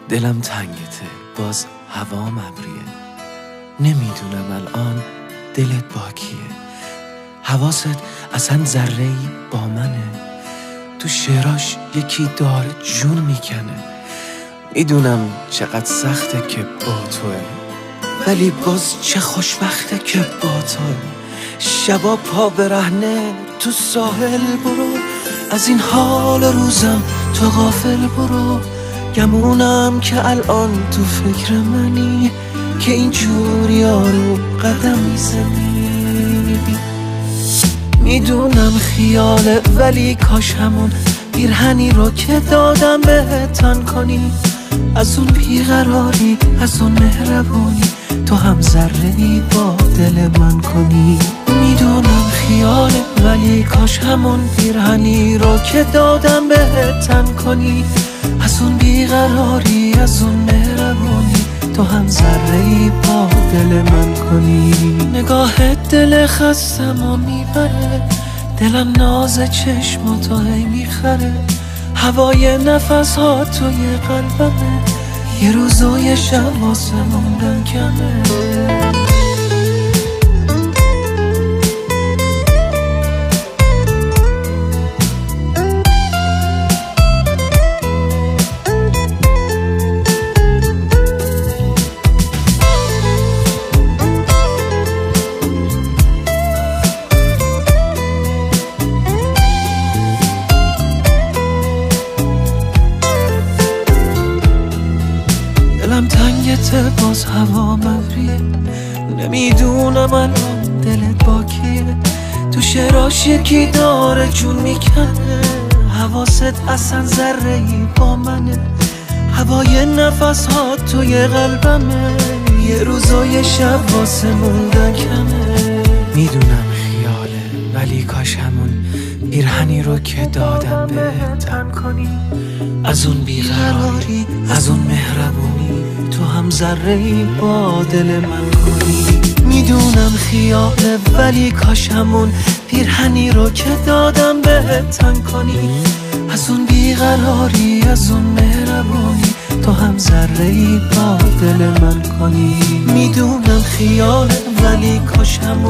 دلم تنگته، باز هوا ابریه. نمیدونم الان دلت با کیه. حواست اصلا ذره‌ای با منه. تو شعراش یکی داره جون میکنه. میدونم چقدر سخته که با توه، ولی باز چه خوشبخته که با توه. شبا پا برهنه تو ساحل برو، از این حال روزم تو غافل برو. گمونم که الان تو فکر منی، که اینجور یارو قدم میزنی. میدونم خیاله ولی کاش همون پیرهنی رو که دادم بهت تن کنی. از اون بیقراری، از اون مهربونی، تو هم ذره‌ای با دل من کنی. میدونم خیاله ولی کاش همون پیرهنی رو که دادم بهت تن کنی. از اون بیقراری، از اون مهربونی، تو هم ذره‌ای با دل من کنی. نگاهت دل خستمو میبره، دلم ناز چشماتو هی میخره. هوای نفس ها توی قلبمه، یه روز و یه شب واسه موندن کمه. دلم تنگته باز هوا ابریه. نمیدونم الان دلت با کیه. تو شعراش یکی داره جون میکنه. حواست اصلا ذره‌ای با منه. هوای نفس ها توی قلبمه، یه روز و یه شب واسه موندن کمه. میدونم خیاله ولی کاش همون پیرهنی رو که دادم بهت تن کنی. از اون بیقراری، از اون مهربونی، تو هم ذره‌ای با دل من کنی. میدونم خیاله ولی کاش همون پیرهنی رو که دادم بهت تن کنی. از اون بیقراری، از اون مهربونی، تو هم ذره‌ای با دل من کنی. میدونم خیاله ولی کاش همون